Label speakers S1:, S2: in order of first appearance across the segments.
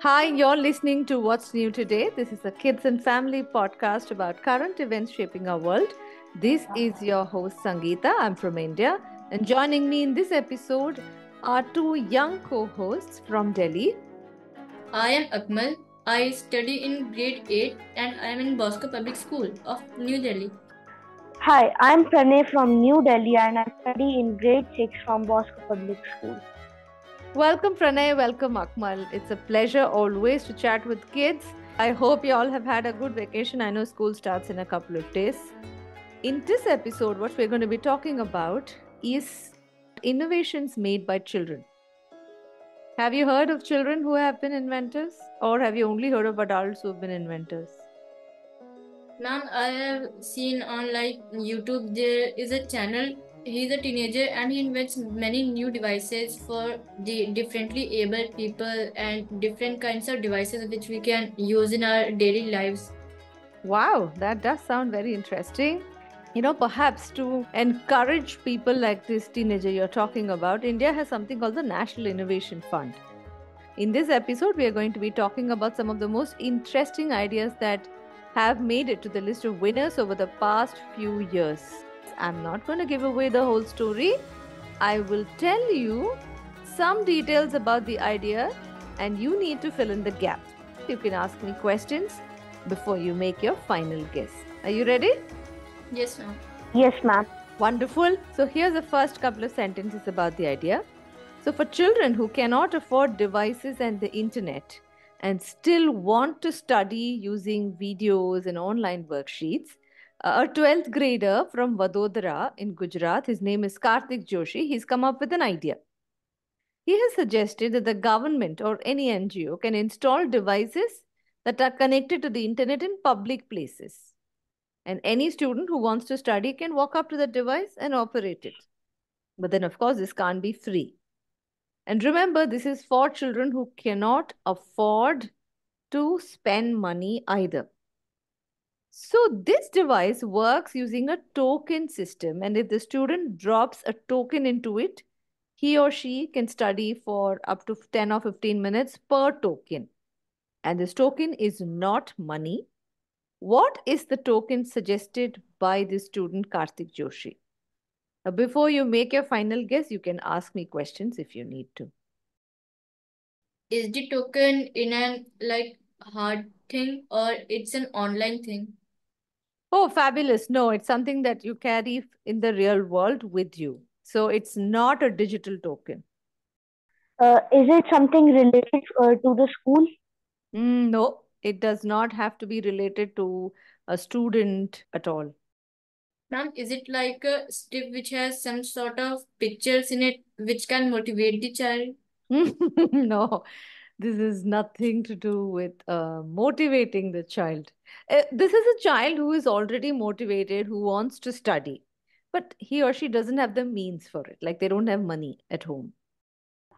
S1: Hi, you're listening to What's New Today. This is a kids and family podcast about current events shaping our world. This is your host, Sangeeta. I'm from India. And joining me in this episode are two young co hosts from Delhi.
S2: I am Akmal. I study in grade 8 and I am in Bosco Public School of New Delhi.
S3: Hi, I'm Pranay from New Delhi and I study in grade 6 from Bosco Public School.
S1: Welcome, Pranay. Welcome, Akmal. It's a pleasure always to chat with kids. I hope you all have had a good vacation. I know school starts in a couple of days. In this episode, what we're going to be talking about is innovations made by children. Have you heard of children who have been inventors? Or have you only heard of adults who have been inventors?
S2: Ma'am, I have seen on YouTube there is a channel. He's a teenager and he invents many new devices for the differently able people and different kinds of devices which we can use in our daily lives.
S1: Wow, that does sound very interesting. Perhaps to encourage people like this teenager you're talking about, India has something called the National Innovation Fund. In this episode, we are going to be talking about some of the most interesting ideas that have made it to the list of winners over the past few years. I'm not going to give away the whole story. I will tell you some details about the idea, and you need to fill in the gaps. You can ask me questions before you make your final guess. Are you ready?
S2: Yes, ma'am.
S3: Yes, ma'am.
S1: Wonderful. So, here's the first couple of sentences about the idea. So, for children who cannot afford devices and the internet and still want to study using videos and online worksheets, a 12th grader from Vadodara in Gujarat, his name is Karthik Joshi, he's come up with an idea. He has suggested that the government or any NGO can install devices that are connected to the internet in public places. And any student who wants to study can walk up to the device and operate it. But then, of course, this can't be free. And remember, this is for children who cannot afford to spend money either. So, this device works using a token system, and if the student drops a token into it, he or she can study for up to 10 or 15 minutes per token. And this token is not money. What is the token suggested by the student Karthik Joshi? Now, before you make your final guess, you can ask me questions if you need to.
S2: Is the token in an hard thing or it's an online thing?
S1: Oh, fabulous. No, it's something that you carry in the real world with you. So it's not a digital token.
S3: Is it something related to the school?
S1: No, it does not have to be related to a student at all.
S2: Ma'am, is it like a strip which has some sort of pictures in it which can motivate the child?
S1: No, this is nothing to do with motivating the child. This is a child who is already motivated, who wants to study, but he or she doesn't have the means for it. Like they don't have money at home.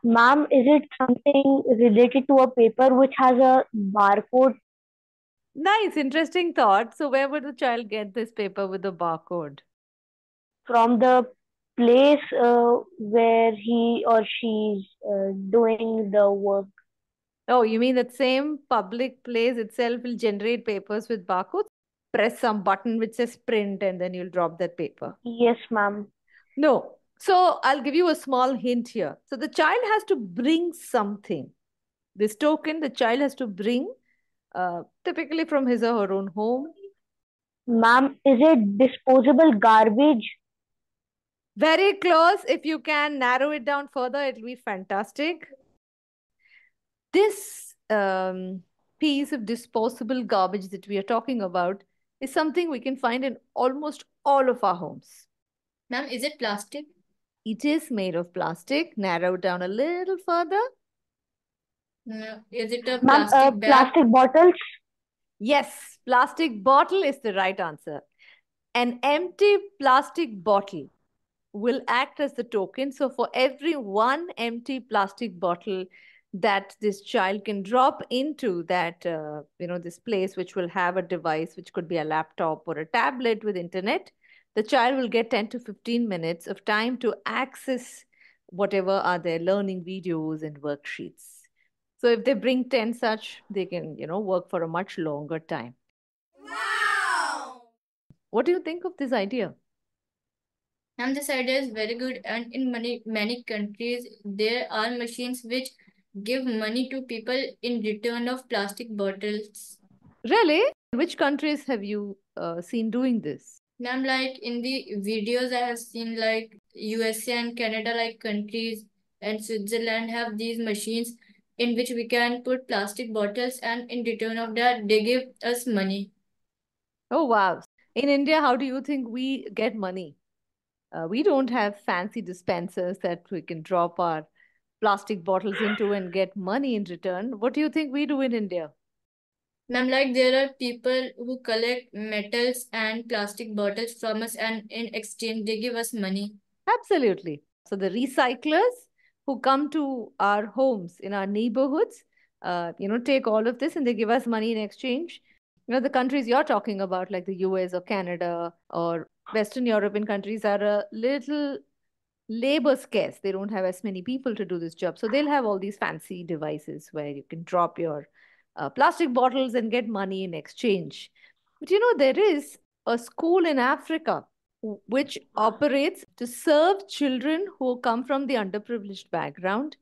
S3: Ma'am, is it something related to a paper which has a barcode?
S1: Nice, interesting thought. So, where would the child get this paper with the barcode?
S3: From the place where he or she's doing the work?
S1: Oh, you mean that same public place itself will generate papers with barcodes? Press some button which says print and then you'll drop that paper.
S3: Yes, ma'am.
S1: No. So I'll give you a small hint here. So the child has to bring something. This token, the child has to bring, typically from his or her own home.
S3: Ma'am, is it disposable garbage?
S1: Very close. If you can narrow it down further, it'll be fantastic. This piece of disposable garbage that we are talking about is something we can find in almost all of our homes.
S2: Ma'am, is it plastic?
S1: It is made of plastic. Narrow down a little further.
S2: No. Is it a
S3: Ma'am,
S2: plastic bag?
S3: plastic bottles?
S1: Yes, plastic bottle is the right answer. An empty plastic bottle will act as the token. So, for every one empty plastic bottle that this child can drop into that, this place which will have a device, which could be a laptop or a tablet with internet, the child will get 10 to 15 minutes of time to access whatever are their learning videos and worksheets. So if they bring 10 such, they can, work for a much longer time.
S2: Wow!
S1: What do you think of this idea?
S2: And this idea is very good. And in many countries, there are machines which give money to people in return of plastic bottles.
S1: Really? Which countries have you seen doing this?
S2: Ma'am, like in the videos I have seen, like USA and Canada, like countries, and Switzerland have these machines in which we can put plastic bottles, and in return of that, they give us money.
S1: Oh, wow. In India, how do you think we get money? We don't have fancy dispensers that we can drop our plastic bottles into and get money in return. What do you think we do in India?
S2: Ma'am, like there are people who collect metals and plastic bottles from us, and in exchange, they give us money.
S1: Absolutely. So the recyclers who come to our homes in our neighborhoods, take all of this and they give us money in exchange. The countries you're talking about, like the US or Canada or Western European countries, are a little labor scarce. They don't have as many people to do this job. So they'll have all these fancy devices where you can drop your plastic bottles and get money in exchange. But there is a school in Africa which operates to serve children who come from the underprivileged background.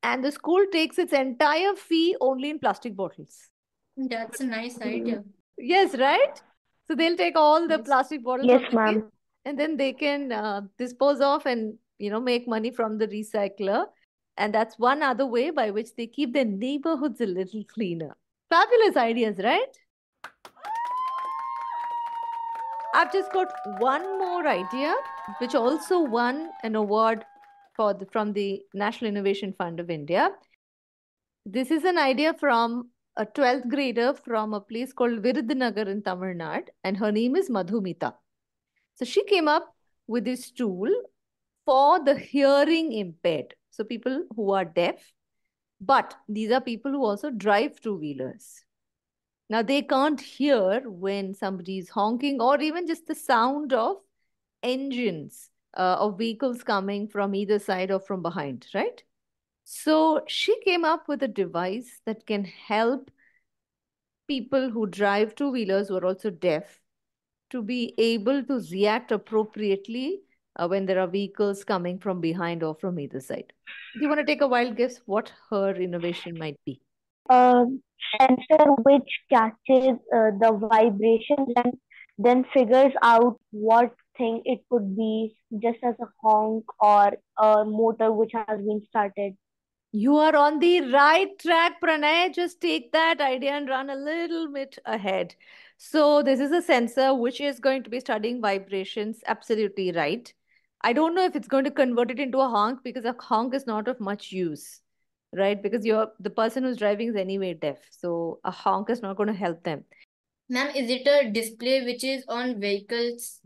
S1: And the school takes its entire fee only in plastic bottles.
S2: That's a nice idea.
S1: Yes, right? So they'll take all the
S2: Yes.
S1: plastic bottles
S3: Yes,
S1: of the kids,
S3: ma'am.
S1: and then they can dispose of and make money from the recycler. And that's one other way by which they keep their neighborhoods a little cleaner. Fabulous ideas, right? I've just got one more idea, which also won an award from the National Innovation Fund of India. This is an idea from a 12th grader from a place called Virudhunagar in Tamil Nadu, and her name is Madhumita. So she came up with this tool for the hearing impaired. So people who are deaf, but these are people who also drive two-wheelers. Now they can't hear when somebody is honking or even just the sound of engines of vehicles coming from either side or from behind, right? So she came up with a device that can help people who drive two-wheelers who are also deaf to be able to react appropriately when there are vehicles coming from behind or from either side. Do you want to take a wild guess what her innovation might be?
S3: A sensor which catches the vibrations and then figures out what thing it could be, just as a honk or a motor which has been started.
S1: You are on the right track, Pranay. Just take that idea and run a little bit ahead. So, this is a sensor which is going to be studying vibrations. Absolutely right. I don't know if it's going to convert it into a honk because a honk is not of much use, right? Because the person who's driving is anyway deaf. So, a honk is not going to help them.
S2: Ma'am, is it a display which is on vehicles?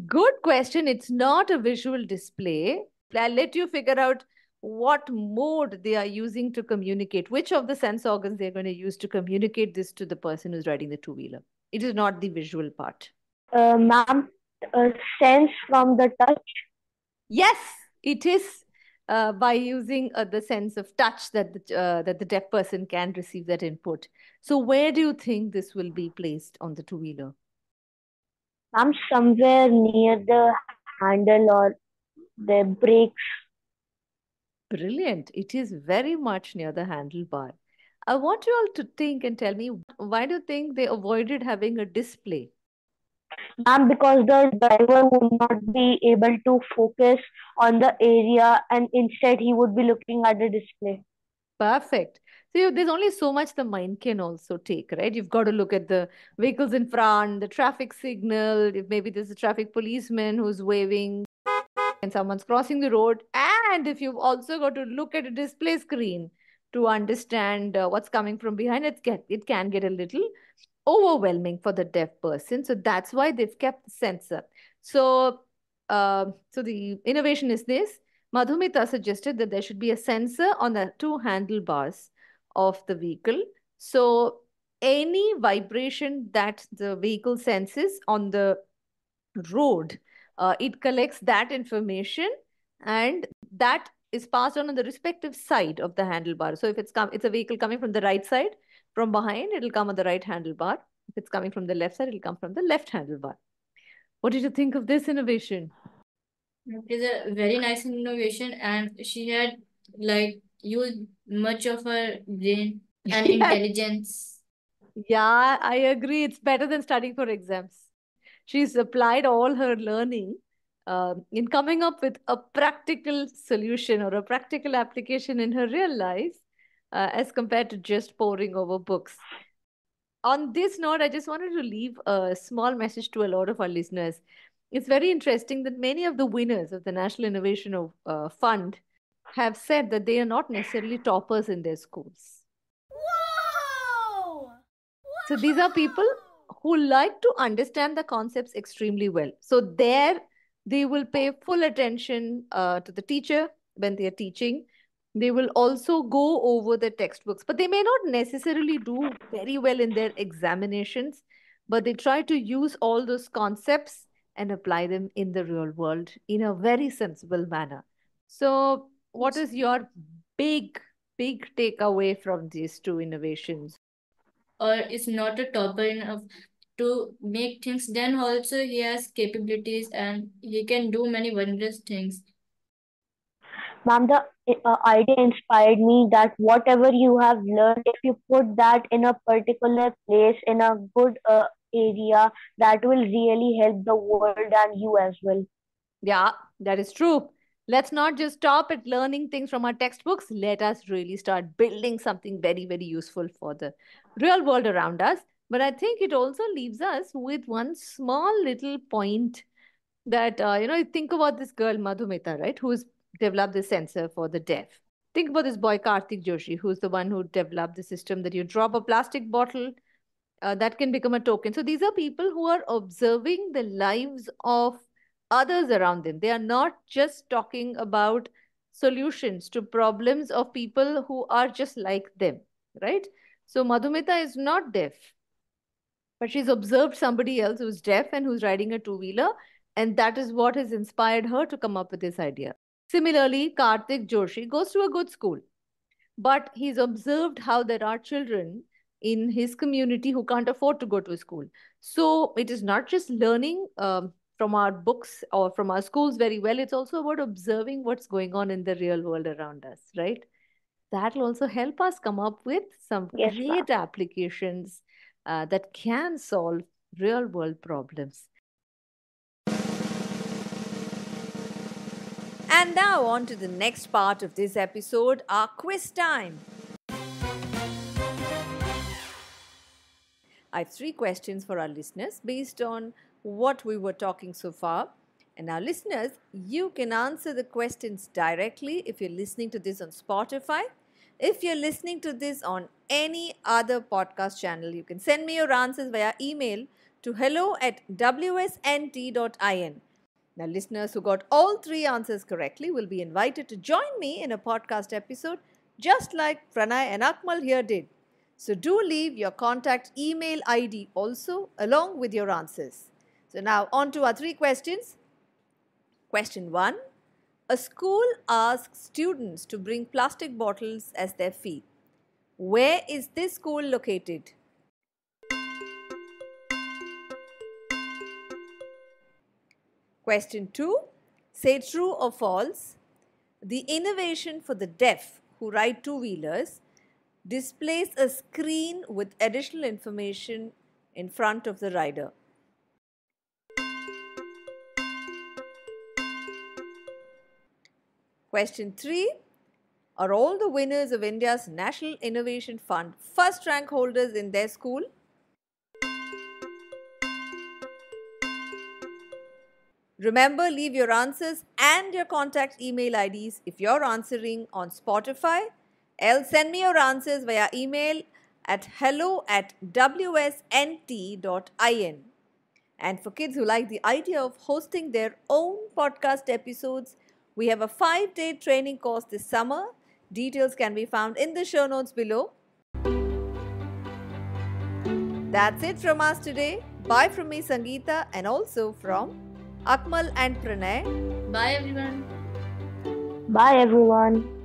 S1: Good question. It's not a visual display. I'll let you figure out what mode they are using to communicate, which of the sense organs they're going to use to communicate this to the person who's riding the two-wheeler. It is not the visual part.
S3: Ma'am, sense from the touch.
S1: Yes, it is by using the sense of touch that the deaf person can receive that input. So where do you think this will be placed on the two-wheeler?
S3: Ma'am, somewhere near the handle or the brakes.
S1: Brilliant. It is very much near the handlebar. I want you all to think and tell me, why do you think they avoided having a display?
S3: Ma'am, because the driver would not be able to focus on the area and instead he would be looking at the display.
S1: Perfect. So there's only so much the mind can also take, right? You've got to look at the vehicles in front, the traffic signal, if maybe there's a traffic policeman who's waving and someone's crossing the road. And if you've also got to look at a display screen to understand what's coming from behind, it can get a little overwhelming for the deaf person. So that's why they've kept the sensor. So, so the innovation is this. Madhumita suggested that there should be a sensor on the two handlebars of the vehicle. So any vibration that the vehicle senses on the road, it collects that information and that is passed on the respective side of the handlebar. So if it's a vehicle coming from the right side, from behind, it'll come on the right handlebar. If it's coming from the left side, it'll come from the left handlebar. What did you think of this innovation?
S2: It is a very nice innovation, and she had used much of her brain and intelligence.
S1: Yeah, I agree. It's better than studying for exams. She's applied all her learning in coming up with a practical solution or a practical application in her real life as compared to just poring over books. On this note, I just wanted to leave a small message to a lot of our listeners. It's very interesting that many of the winners of the National Innovation Fund have said that they are not necessarily toppers in their schools.
S4: Whoa!
S1: So these are people who like to understand the concepts extremely well. So there, they will pay full attention to the teacher when they are teaching. They will also go over the textbooks, but they may not necessarily do very well in their examinations, but they try to use all those concepts and apply them in the real world in a very sensible manner. So, what is your big takeaway from these two innovations?
S2: Or is not a topper enough to make things, then also he has capabilities and he can do many wondrous things.
S3: Ma'am, the idea inspired me that whatever you have learned, if you put that in a particular place, in a good area, that will really help the world and you as well.
S1: Yeah, that is true. Let's not just stop at learning things from our textbooks. Let us really start building something very, very useful for the real world around us. But I think it also leaves us with one small little point that, think about this girl, Madhumita, right, who's developed the sensor for the deaf. Think about this boy, Karthik Joshi, who's the one who developed the system that you drop a plastic bottle, that can become a token. So these are people who are observing the lives of others around them. They are not just talking about solutions to problems of people who are just like them, right? So Madhumita is not deaf, but she's observed somebody else who's deaf and who's riding a two-wheeler, and that is what has inspired her to come up with this idea. Similarly, Karthik Joshi goes to a good school, but he's observed how there are children in his community who can't afford to go to school. So it is not just learning from our books or from our schools very well, it's also about observing what's going on in the real world around us, right? That will also help us come up with some
S3: Yes, ma'am.
S1: great applications that can solve real world problems. And now on to the next part of this episode, our quiz time. I have 3 questions for our listeners based on what we were talking so far. And now, listeners, you can answer the questions directly if you're listening to this on Spotify. If you're listening to this on any other podcast channel, you can send me your answers via email to hello@wsnt.in. Now, listeners who got all 3 answers correctly will be invited to join me in a podcast episode just like Pranay and Akmal here did. So do leave your contact email ID also along with your answers. So now on to our 3 questions. Question 1. A school asks students to bring plastic bottles as their fee. Where is this school located? Question 2. Say true or false. The innovation for the deaf who ride two-wheelers displays a screen with additional information in front of the rider. Question 3. Are all the winners of India's National Innovation Fund first rank holders in their school? Remember, leave your answers and your contact email IDs if you're answering on Spotify. Else send me your answers via email at hello@wsnt.in. And for kids who like the idea of hosting their own podcast episodes, we have a 5-day training course this summer. Details can be found in the show notes below. That's it from us today. Bye from me, Sangeeta, and also from Akmal and Pranay.
S2: Bye everyone.
S3: Bye everyone.